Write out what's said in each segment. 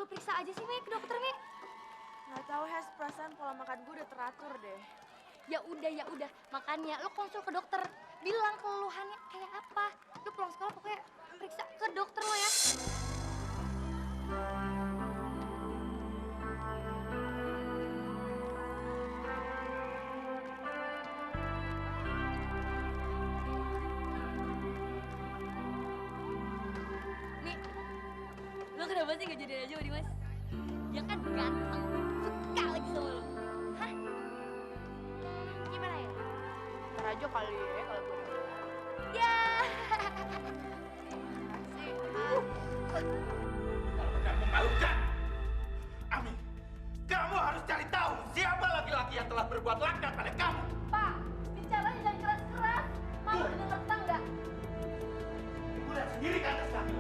gue periksa aja sih, Mi, ke dokter, Mi? Nggak tahu, Hes, perasaan pola makan gue udah teratur deh. Ya udah. Makanya lo konsul ke dokter. Bilang keluhannya kayak apa. Lo pulang sekolah pokoknya periksa ke dokter lo ya. Mi, lo kenapa sih gak jadi aja sama Dimas? Dia kan ganteng, suka lagi sama lo. Hah? Gimana ya? Ntar aja kali ya kalau gue udah Ya. sih. Benar memalukan. Ami, kamu harus cari tahu siapa laki-laki yang telah berbuat laknat pada kamu. Pak, bicaranya jangan keras-keras. Mama denger nggak? Ibu lihat sendiri kan kami.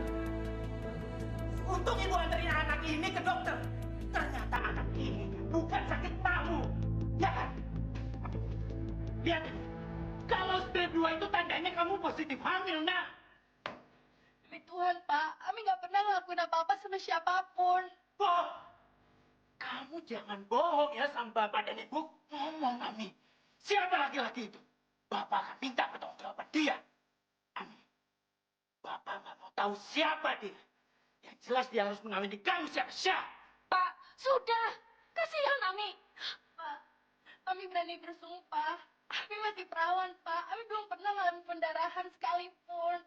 Untung ibu anterin anak ini ke dokter. Ternyata anak ini bukan sakit paru. Ya kan? Lihat, kalau step 2 itu tandanya kamu positif hamil, nak. Demi Tuhan, Pak, Ami nggak pernah ngelakuin apa-apa sama siapapun. Boh, kamu jangan bohong ya sama bapak dan ibu. Ngomong, Ami. Siapa laki-laki itu? Bapak akan minta pertanggungjawaban dia. Ami, bapak nggak mau tahu siapa dia. Yang jelas dia harus mengawini kamu siapa-siapa. Pak, sudah. Kasihan Ami. Pak, Ami berani bersumpah. Ami masih perawan, Pak. Ami belum pernah ngalamin pendarahan sekalipun.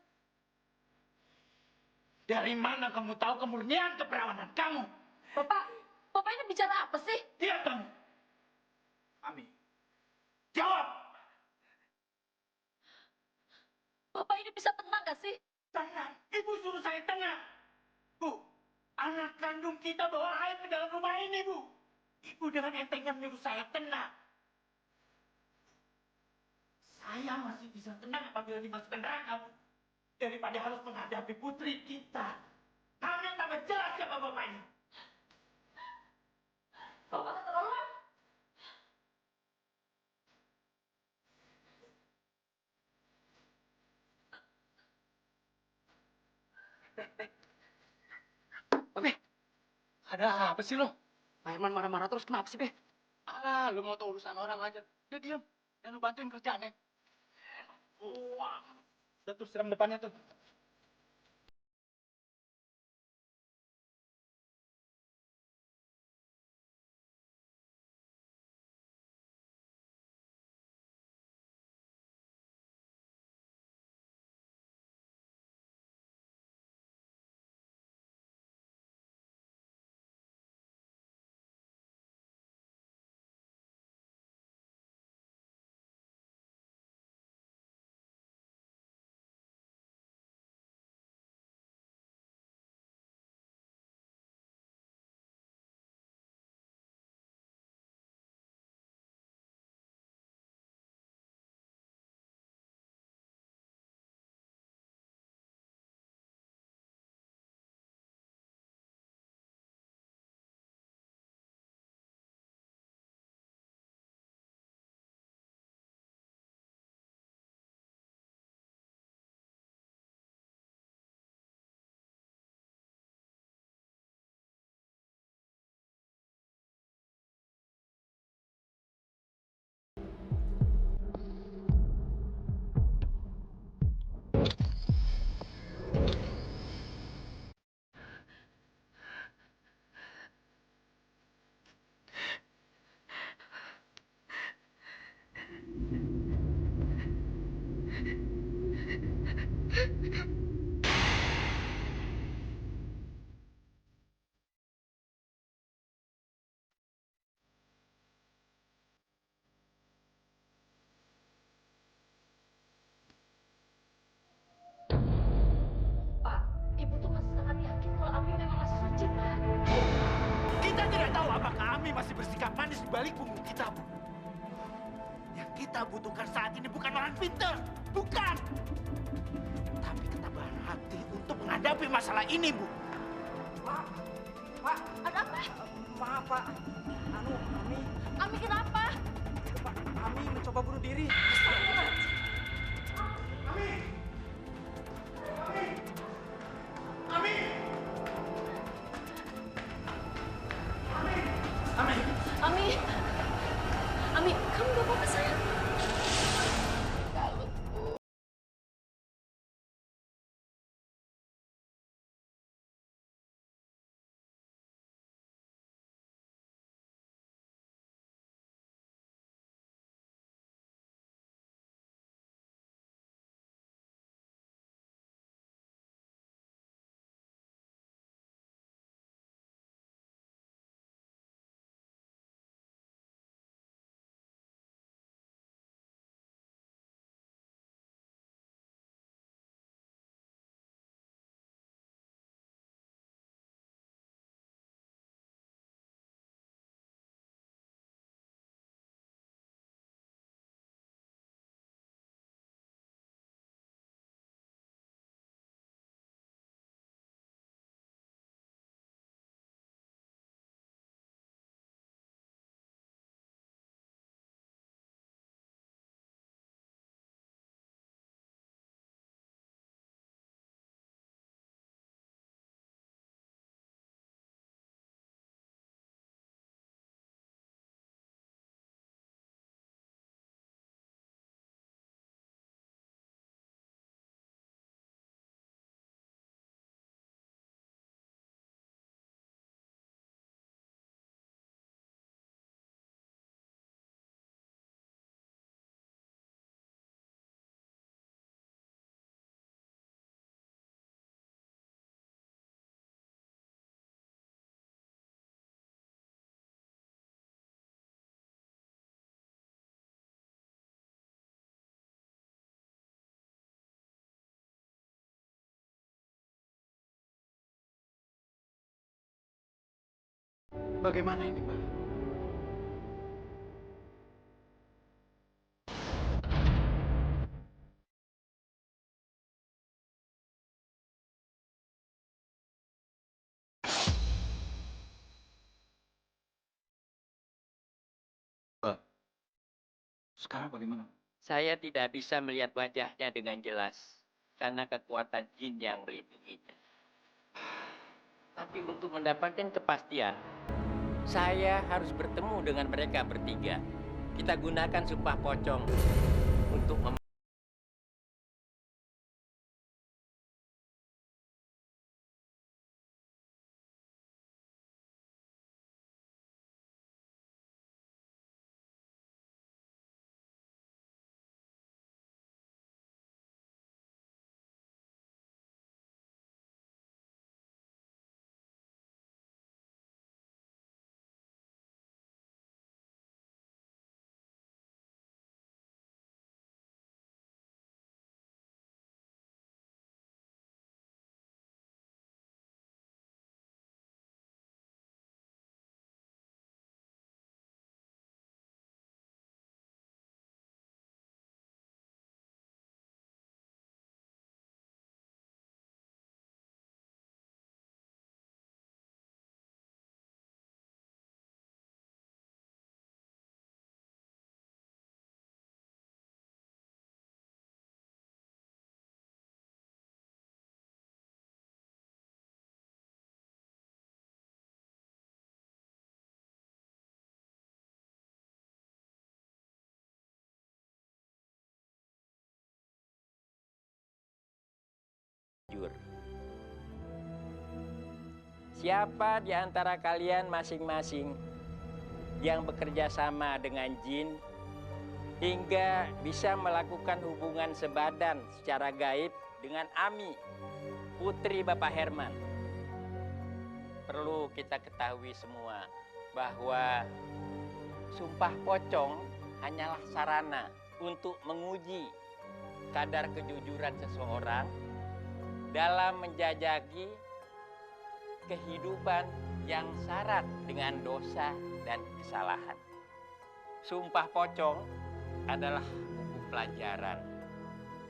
Dari mana kamu tahu kemurnian keperawanan kamu? Bapak ini bicara apa sih? Diam kamu. Ami, jawab. Bapak ini bisa tenang gak sih? Tenang. Ibu suruh saya tenang. Bu, anak kandung kita bawa air ke dalam rumah ini, Bu. Ibu dengan entengnya menyuruh saya tenang. Saya masih bisa tenang apabila dimasukkan neraka, Bu. Daripada harus menghadapi putri kita. Kami tambah jelas siapa bapak ini. Bapak keterlaluan. Be, ada apa sih lo? Pak Herman marah-marah terus, kenapa sih, Be? Alah, lu mau tahu urusan orang aja. Udah diam, dan lu bantuin kerjaannya. Wah, udah tuh siram depannya tuh. Pak, Ibu tuh masih sangat yakin kalau Ami memang masih suci, Pak. Kita tidak tahu apakah Ami masih bersikap manis di balik punggung kita, Bu. Yang kita butuhkan saat ini bukan orang pintar. Bukan. Tapi ketabahan hati untuk menghadapi masalah ini, Bu. Pak, Ada apa? maaf, Pak. Ami kenapa? Pak, Ami mencoba bunuh diri. Ami! Ami! Ami! bagaimana ini, Pak? Pak, sekarang bagaimana? Saya tidak bisa melihat wajahnya dengan jelas karena kekuatan jin yang melindunginya. Tapi untuk mendapatkan kepastian, saya harus bertemu dengan mereka bertiga. Kita gunakan sumpah pocong untuk jujur. Siapa di antara kalian masing-masing yang bekerja sama dengan jin hingga bisa melakukan hubungan sebadan secara gaib dengan Ami, putri Bapak Herman? Perlu kita ketahui semua bahwa sumpah pocong hanyalah sarana untuk menguji kadar kejujuran seseorang dalam menjajaki kehidupan yang syarat dengan dosa dan kesalahan. Sumpah pocong adalah buku pelajaran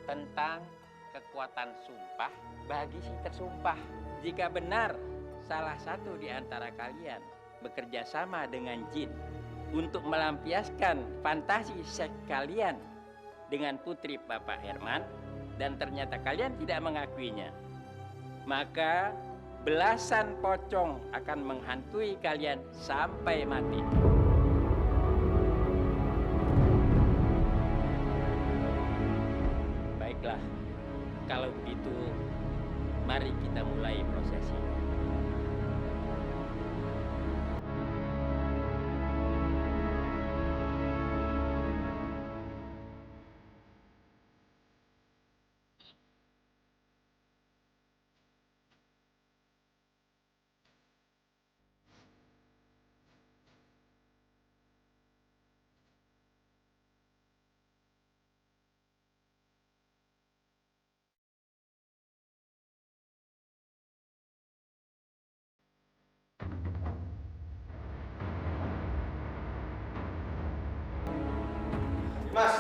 tentang kekuatan sumpah bagi si tersumpah. Jika benar salah satu di antara kalian bekerja sama dengan jin untuk melampiaskan fantasi seks kalian dengan putri Bapak Herman dan ternyata kalian tidak mengakuinya, maka belasan pocong akan menghantui kalian sampai mati. Baiklah, kalau begitu mari kita mulai prosesi. Mas.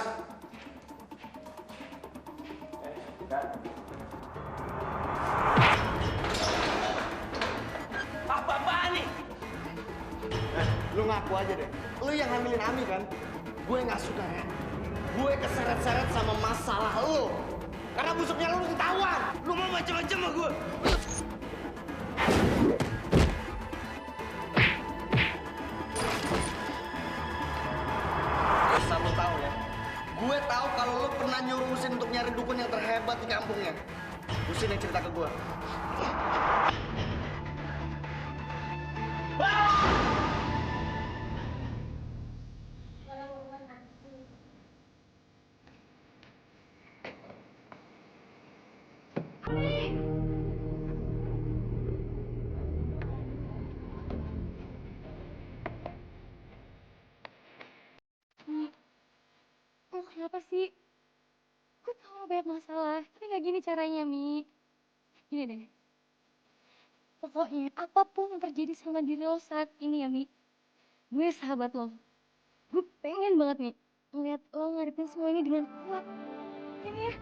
Apa-apaan nih? Lu ngaku aja deh. Lu yang hamilin Ami kan? Gue nggak suka ya. Gue keseret-seret sama masalah lu. Karena busuknya lu ketahuan. Lu mau macam-macam sama gue. Asal lu tahu ya. Gue tahu kalau lu pernah nyuruh Usin untuk nyari dukun yang terhebat di kampungnya. Usin yang cerita ke gue. Lo kenapa sih? Gue tau lo banyak masalah, tapi gak gini caranya, Mi. Gini deh. Pokoknya apapun yang terjadi sama diri lo saat ini ya, Mi. Gue sahabat lo. Gue pengen banget, Mi, ngeliat lo ngadepin semua ini dengan kuat. Ini ya.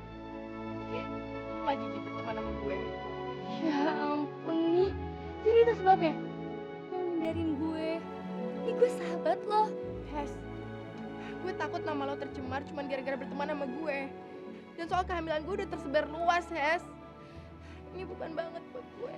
Lagi gitu kemana sama gue? Ya ampun, Mi. Jadi itu sebabnya. Lo ngindarin gue. Ini gue sahabat lo. Hes, gue takut nama lo tercemar cuma gara-gara berteman sama gue. Dan soal kehamilan gue udah tersebar luas, Hes. Ini bukan banget buat gue.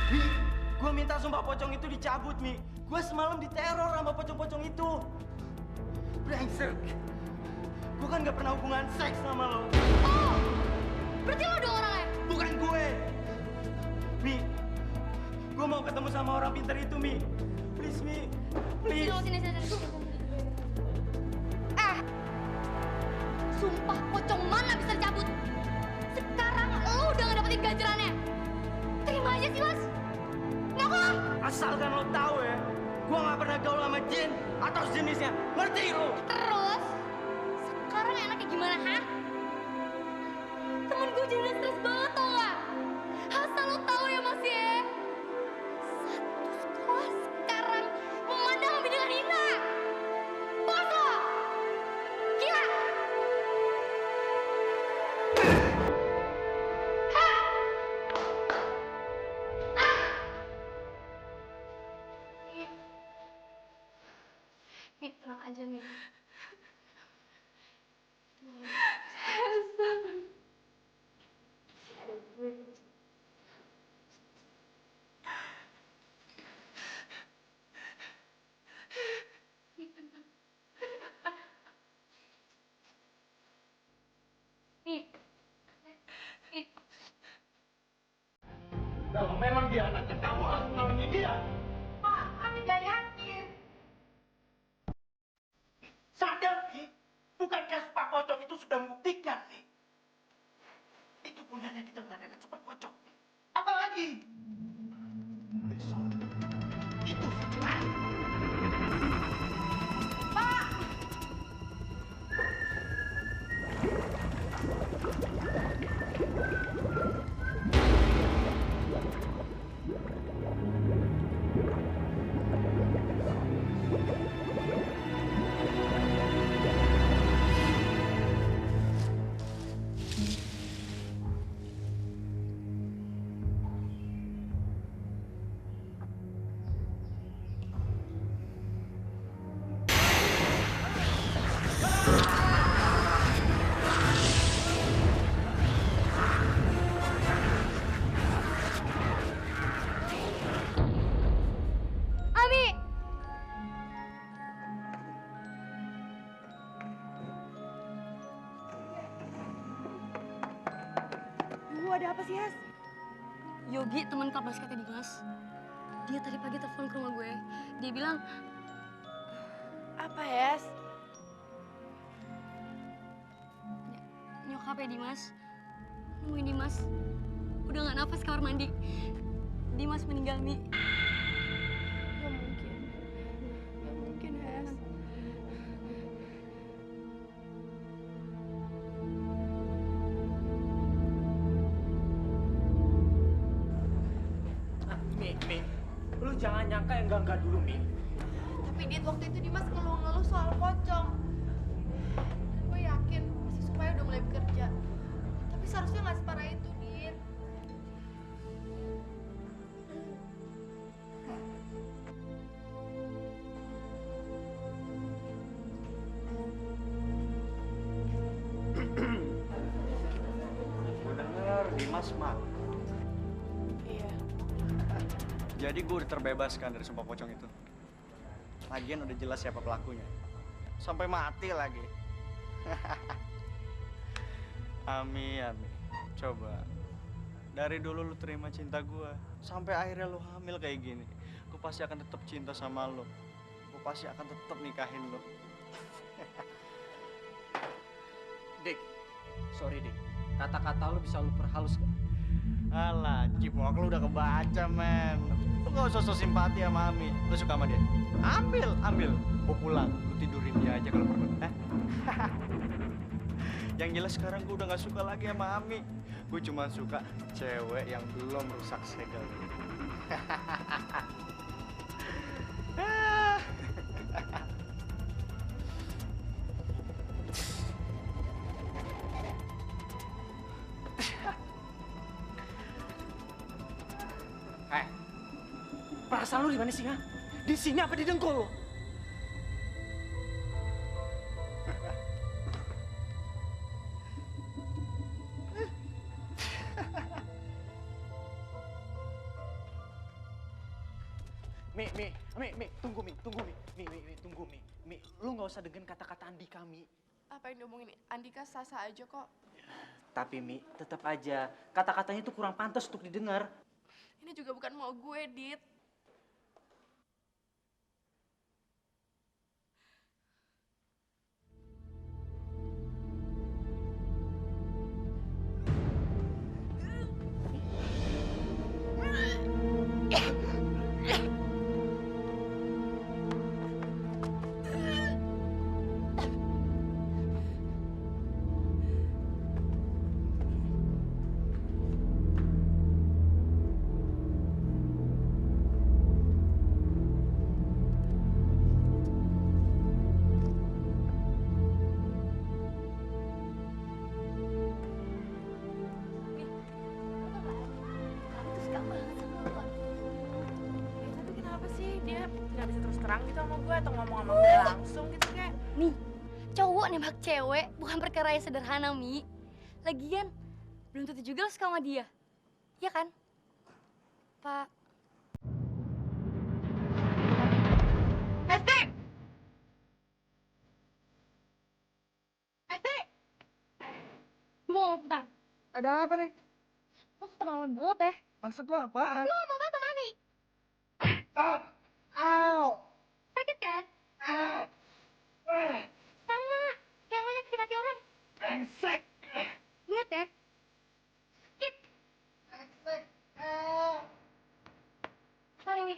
Mi, gue minta sumpah pocong itu dicabut, Mi. Gue semalam diteror sama pocong-pocong itu. Brengsek. Gue kan gak pernah hubungan seks sama lo. Oh, berarti lo dong orangnya? Bukan gue. Mi, gue mau ketemu sama orang pintar itu, Mi. Please, Mi. Please. Sini. Sumpah pocong mana bisa dicabut? Sekarang lo udah gak dapetin ganjarannya. Terima aja sih, Mas. Ngaku lah. Asalkan lo tahu ya, gue gak pernah gaul sama jin atau sejenisnya. Ngerti lo? Terus, sekarang enaknya gimana, ha? Temen gue jadi stres banget, tau gak? Asal lo tahu ya, Mas ya. Satu sekolah sekarang memandang Abi dengan hina. Puas lo? Gila? Mi, tenang aja, Mi. Ada gue. Mi, tenang. Mi. Mi. Kalau memang dia anaknya, kamu harus menolongi dia. Pak, Ami gak yakin. Tunggu, ada apa sih, Hes? Yogi, teman klub basketnya Dimas. Dia tadi pagi telepon ke rumah gue. Dia bilang, Apa, Hes? nyokapnya Dimas nemuin Dimas udah nggak nafas kamar mandi. Dimas meninggal, Mi. Gak mungkin. Gak mungkin, Hes. Mi, lu jangan nyangka yang enggak dulu, Mi. Tapi Dit, waktu itu Dimas ngeluh-ngeluh soal pocong. Dan gue yakin si Supaya udah mulai bekerja. Tapi seharusnya nggak separah itu, Dit. Gue denger Dimas mati. Iya. Jadi gue udah terbebaskan dari sumpah pocong itu. Lagian udah jelas siapa pelakunya. Sampai mati lagi. Ami. Coba. Dari dulu lu terima cinta gue. Sampai akhirnya lu hamil kayak gini. Gue pasti akan tetap cinta sama lu. Gue pasti akan tetap nikahin lu. Dik, sorry Dik. Kata-kata lu bisa lu perhalus gak? Alah, Cipok lu udah kebaca, men. Lu gak usah so simpati sama Ami. Lu suka sama dia? Ambil. Gua pulang, lu tidurin dia aja kalau perlu. Yang jelas sekarang gua udah gak suka lagi sama Ami. Gua cuma suka cewek yang belum rusak segel. Perasaan lu di mana sih, ha? Di sini apa di dengkul lu? Mi, tunggu Mi. Mi, lu nggak usah dengerin kata-kata Andika, Mi. Apa yang diomongin Andika sah-sah aja kok. Tapi Mi, tetap aja kata-katanya itu kurang pantas untuk didengar. Ini juga bukan mau gue, Dit. Tapi kenapa sih dia nggak bisa terus terang gitu sama gue atau ngomong sama gue langsung gitu kayak? Mi, cowok nembak cewek bukan perkara yang sederhana, Mi. Lagian, belum tentu juga lo suka sama dia. Iya kan? Pak. Hesti! Mau bentar. Ada apa nih? Lo keterlaluan banget ya. Maksud lu apaan? Lo mau apa sama Ani? Au! Sakit kan? Sama, kayak banyak sakit hati orang. Brengsek! Lihat ya. Sakit. Sorry, Mi.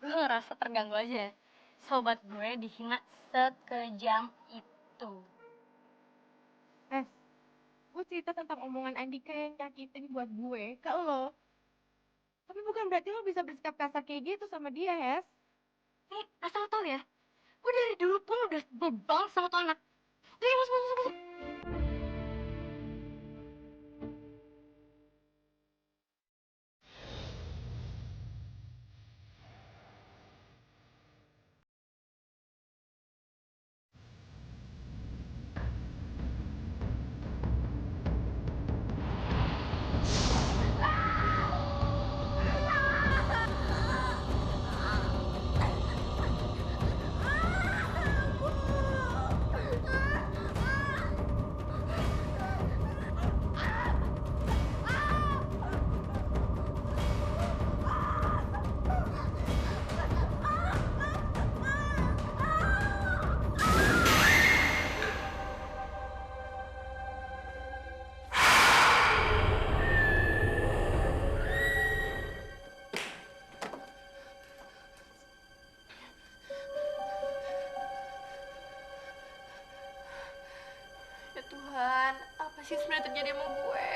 Gue ngerasa terganggu aja. Sobat gue dihina sekejam itu. Gue cerita tentang omongan Andika yang nyakitin buat gue ke lo. Tapi bukan berarti lo bisa bersikap kasar kayak gitu sama dia, Hes. Nih, asal tau ya. Gue dari dulu pun udah sebel banget sama tuh anak. Udah, masuk. sih sebenarnya terjadi sama gue?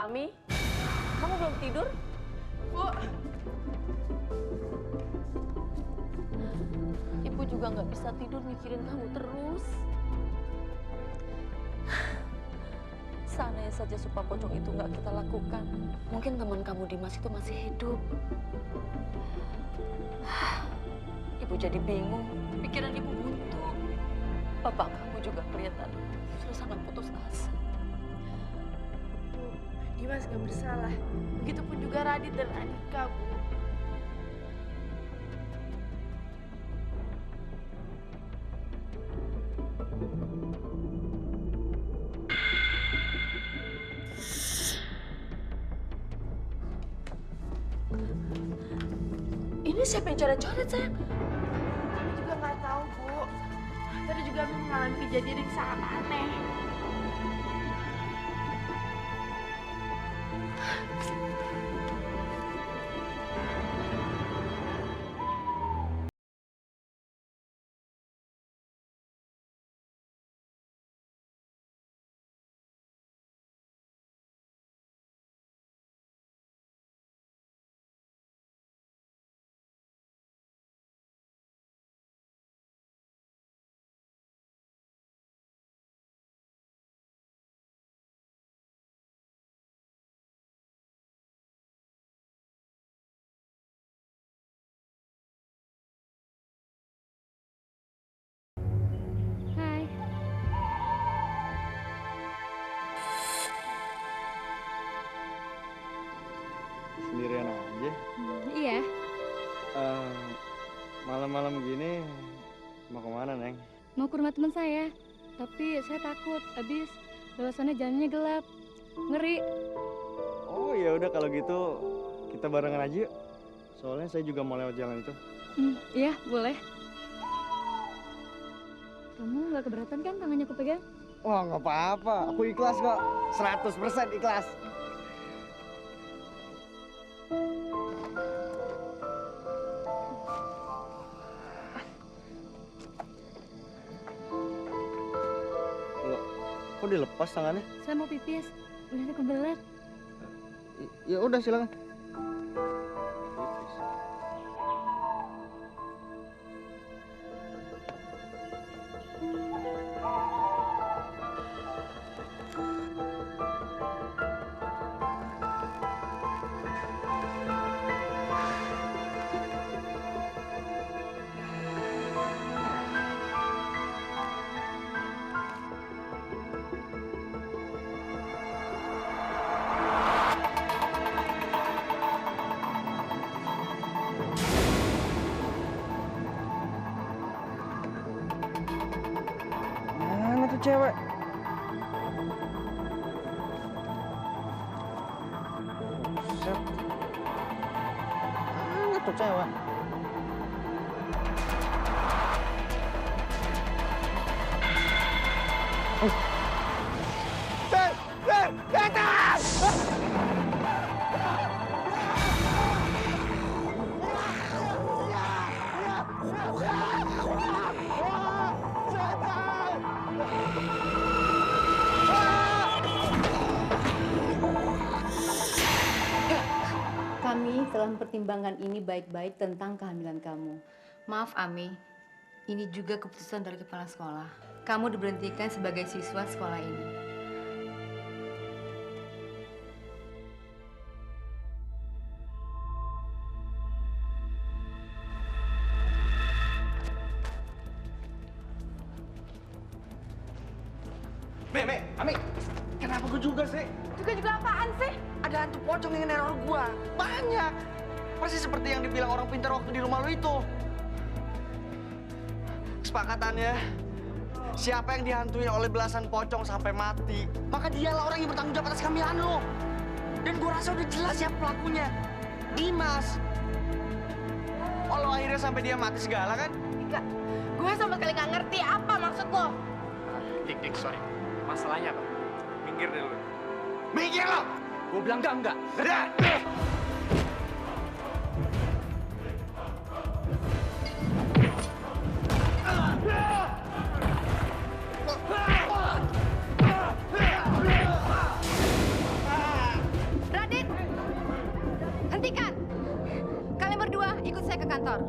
Ami, kamu belum tidur? Bu, Ibu juga nggak bisa tidur mikirin kamu terus. Seandainya saja Supa Pocong itu nggak kita lakukan, mungkin teman kamu Dimas itu masih hidup. Ibu jadi bingung, pikiran ibu buntu. Bapak kamu juga kelihatan sudah sangat putus asa. Dimas gak bersalah. Begitupun juga Radit dan Andika, Bu. Ini siapa yang coret-coret, sayang? Kami juga nggak tahu, Bu. Tadi juga kami mengalami kejadian yang sangat aneh. Hai. Sendirian aja. Iya, Malam-malam gini mau kemana, Neng? mau ke rumah teman saya. Tapi saya takut, habis lewat sana jalannya gelap. Ngeri. Oh ya udah kalau gitu kita barengan aja yuk. Soalnya saya juga mau lewat jalan itu. Iya, boleh. Kamu nggak keberatan kan tangannya aku pegang? Wah nggak apa-apa, aku ikhlas kok. 100% ikhlas. Loh, kok dilepas tangannya? Saya mau pipis. Udah kebelet. Ya udah silakan. Mana tuh cewek? Buset. Mana tuh cewek? Kami telah mempertimbangkan ini baik-baik tentang kehamilan kamu. Maaf, Ami. Ini juga keputusan dari kepala sekolah. Kamu diberhentikan sebagai siswa sekolah ini. Ami, kenapa gue juga sih? Juga apaan sih? Ada hantu pocong yang neror gua. Banyak. Persis seperti yang dibilang orang pintar waktu di rumah lu itu. Kesepakatannya, siapa yang dihantui oleh belasan pocong sampai mati, maka dialah orang yang bertanggung jawab atas kehamilan lu. Dan gua rasa udah jelas siapa pelakunya. Dimas. Walau akhirnya sampai dia mati segala kan? Dika, gue sama sekali nggak ngerti apa maksud lo. Dik, sorry. Masalahnya apa? Minggir deh lu. Mikir lo! Gue bilang enggak. Udah! Radit, hentikan. Kalian berdua ikut saya ke kantor.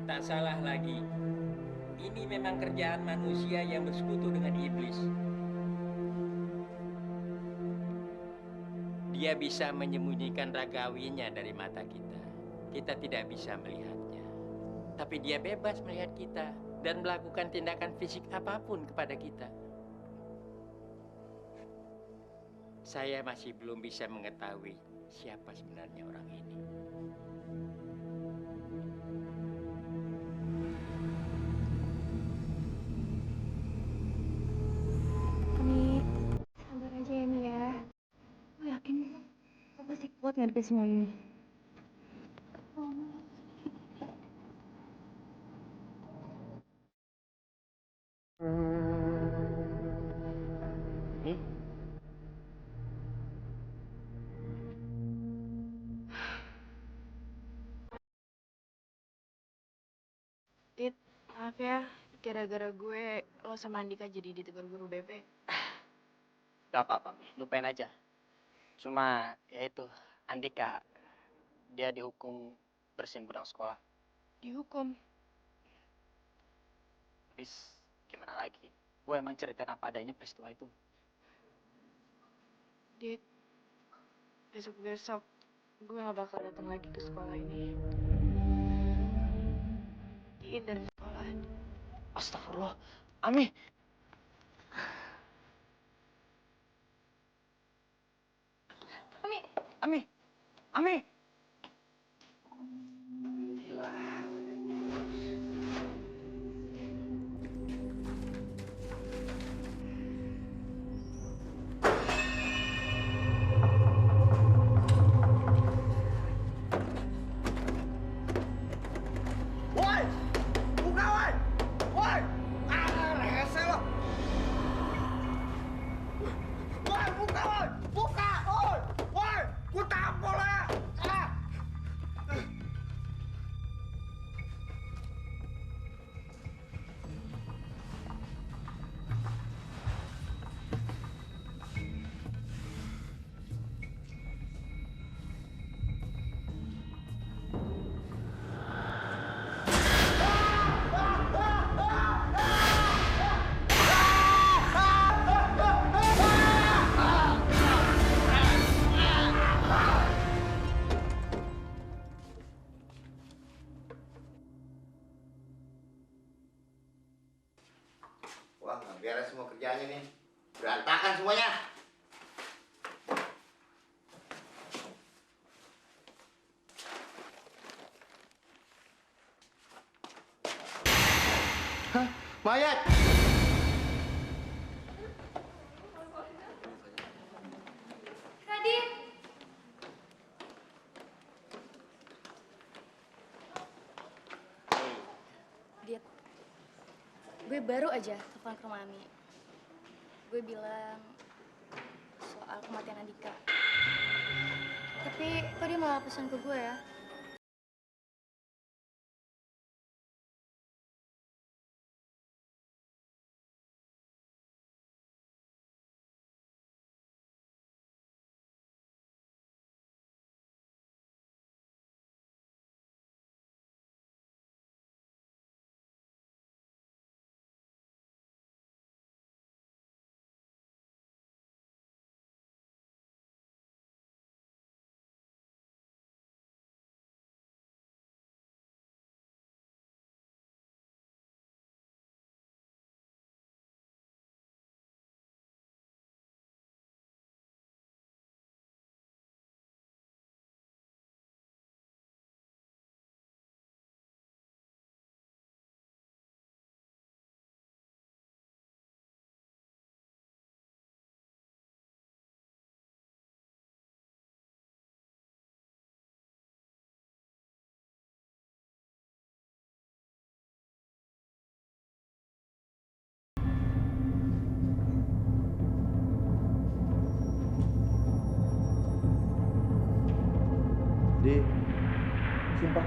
Tak salah lagi. Ini memang kerjaan manusia yang bersekutu dengan iblis. Dia bisa menyembunyikan ragawinya dari mata kita. Kita tidak bisa melihatnya. Tapi dia bebas melihat kita dan melakukan tindakan fisik apapun kepada kita. Saya masih belum bisa mengetahui siapa sebenarnya orang ini. Ami, sabar aja ya, Mi ya. Lo yakin lo pasti kuat ngadepin semua ini? Dit, maaf ya, gara-gara gue lo sama Andika jadi ditegur guru BP. Gak apa-apa, lupain aja. Cuma, ya itu, Andika, dia dihukum bersihin gudang sekolah. Dihukum. Habis, gimana lagi? Gue emang ceritain apa adanya peristiwa itu. Dit, besok-besok gue gak bakal datang lagi ke sekolah ini. Diin dari sekolah. Astagfirullah. Ami. Ami. Ami. Woi! Buka, woi! Woi! Rese lo! Woi, buka, woi! Buka, woi! Woi! Gue tampol ya! Wah, nggak beres semua kerjaannya nih. Berantakan semuanya. Hah? Mayat! Radit! Dit, gue baru aja telepon ke rumah Ami. Gue bilang soal kematian Andika. Tapi kok dia malah pesan ke gue ya?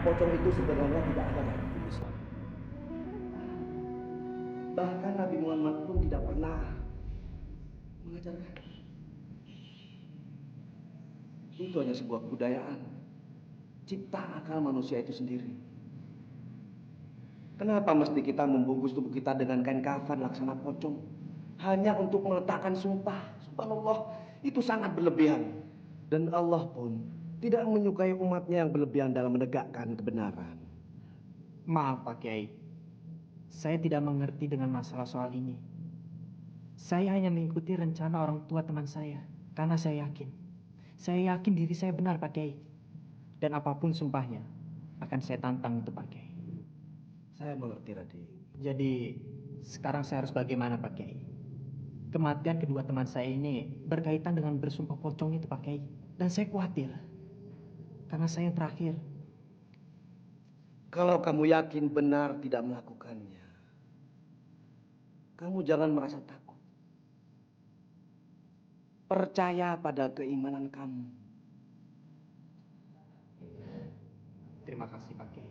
pocong itu sebenarnya tidak ada dalam hukum Islam. Bahkan Nabi Muhammad pun tidak pernah mengajarkan. Itu hanya sebuah kebudayaan, cipta akal manusia itu sendiri. Kenapa mesti kita membungkus tubuh kita dengan kain kafan laksana pocong? Hanya untuk meletakkan sumpah. Subhanallah, itu sangat berlebihan. Dan Allah pun tidak menyukai umatnya yang berlebihan dalam menegakkan kebenaran. Maaf Pak Kiai, saya tidak mengerti dengan masalah soal ini. Saya hanya mengikuti rencana orang tua teman saya, karena saya yakin diri saya benar Pak Kiai. Dan apapun sumpahnya, akan saya tantang itu Pak Kiai. Saya mengerti, Raden. Jadi, sekarang saya harus bagaimana Pak Kiai? Kematian kedua teman saya ini berkaitan dengan bersumpah pocong itu Pak Kiai. Dan saya khawatir, karena saya yang terakhir. Kalau kamu yakin benar tidak melakukannya, kamu jangan merasa takut. Percaya pada keimanan kamu. Terima kasih Pak Kiai.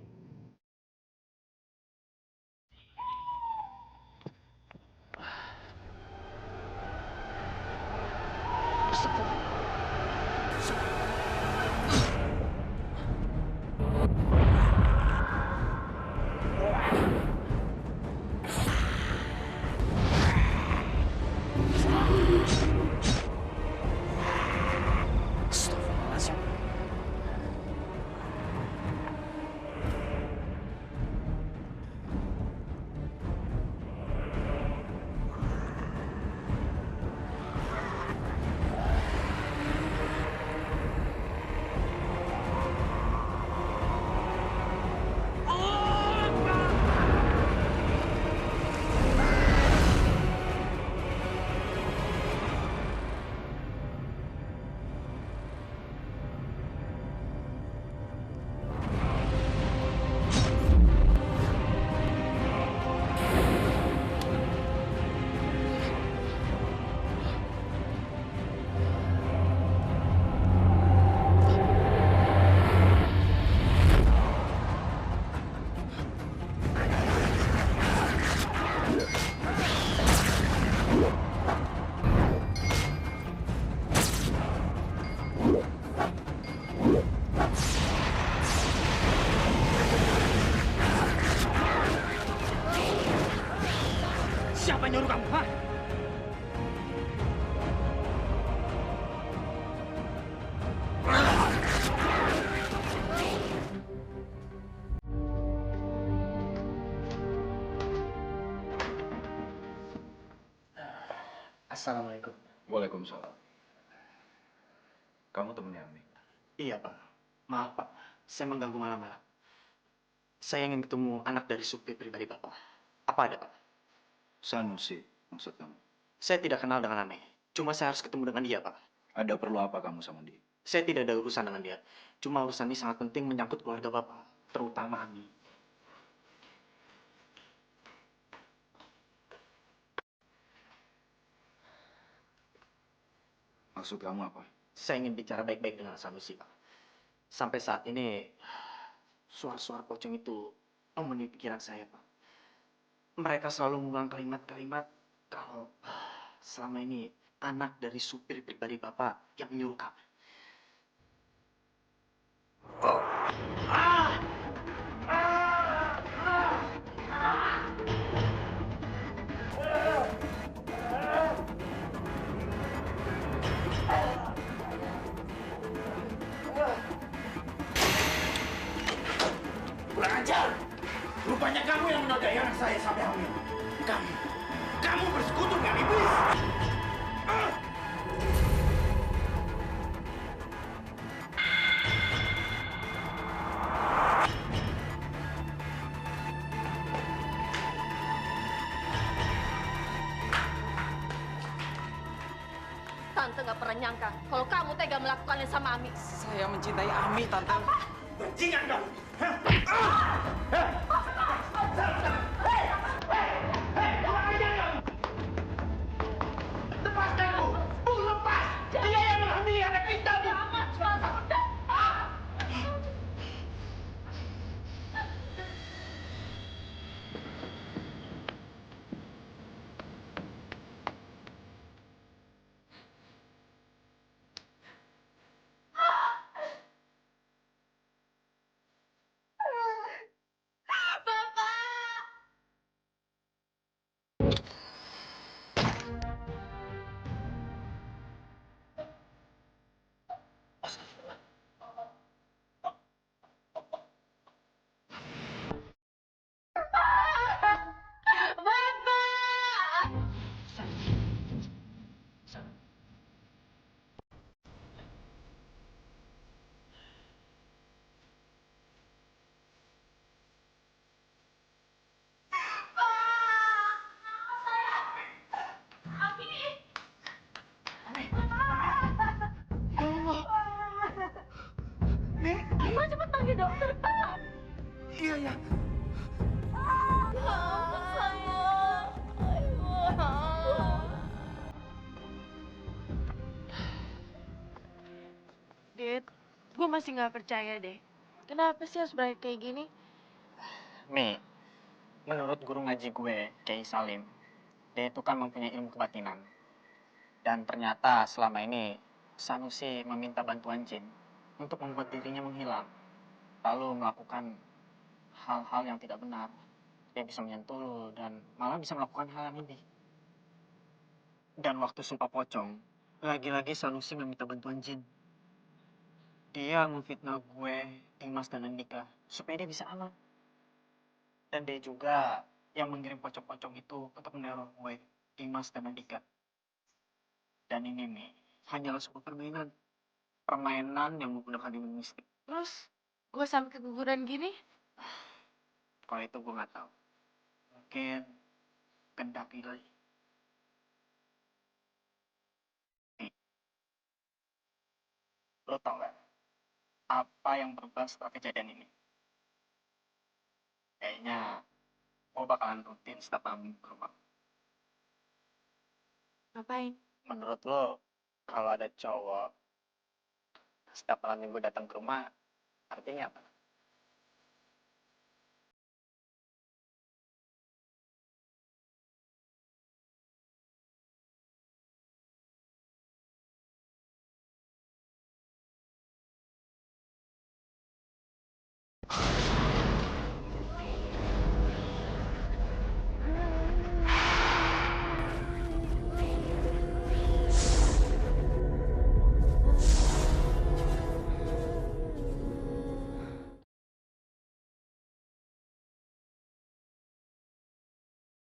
Siapa yang nyuruh kamu? Hah? Assalamualaikum. Waalaikumsalam. Kamu temennya Ami? Iya Pak. Maaf Pak, saya mengganggu malam-malam. Saya ingin ketemu anak dari supir pribadi Bapak. Apa ada Pak? Sanusi, maksud kamu? Saya tidak kenal dengan Ame. Cuma saya harus ketemu dengan dia Pak. Ada perlu apa kamu sama dia? Saya tidak ada urusan dengan dia. Cuma urusan ini sangat penting menyangkut keluarga Bapak. Terutama Ami. Maksud kamu apa? Saya ingin bicara baik-baik dengan Sanusi Pak. Sampai saat ini, suara-suara pocong itu memenuhi pikiran saya Pak. Mereka selalu mengulang kalimat-kalimat kalau selama ini anak dari supir pribadi Bapak yang menyuruh kami. Kurang ajar! Rupanya kamu yang menodai anak saya sampai hamil. Kamu bersekutu dengan iblis! Tante nggak pernah nyangka kalau kamu tega melakukannya sama Ami. Saya mencintai Ami, Tante. Bajingan kamu! Lepaskanku! Bu, lepas! Dia yang menghamili anak kita, Bu! saya. Dit, gue masih nggak percaya deh. Kenapa sih harus berakhir kayak gini? Mi, menurut guru ngaji gue, Kiai Salim, dia itu kan mempunyai ilmu kebatinan. Dan ternyata selama ini Sanusi meminta bantuan jin untuk membuat dirinya menghilang. Lalu melakukan hal-hal yang tidak benar. Dia bisa menyentuh lo dan malah bisa melakukan hal yang lebih. Dan waktu sumpah pocong, lagi-lagi Sanusi meminta bantuan jin. Dia memfitnah gue, Dimas, dan Andika supaya dia bisa aman. Dan dia juga yang mengirim pocong-pocong itu untuk meneror gue, Dimas, dan Andika. Dan ini nih, hanyalah sebuah permainan. Permainan yang menggunakan ilmu mistik. Terus gue sampai keguguran gini? Kalau itu gue nggak tahu. Mungkin kehendak ilahi. Nih, lo tau gak apa yang berubah setelah kejadian ini? Kayaknya gue bakalan rutin setiap malam minggu ke rumah. Ngapain? Menurut lo, kalau ada cowok setiap malam minggu datang ke rumah, artinya apa?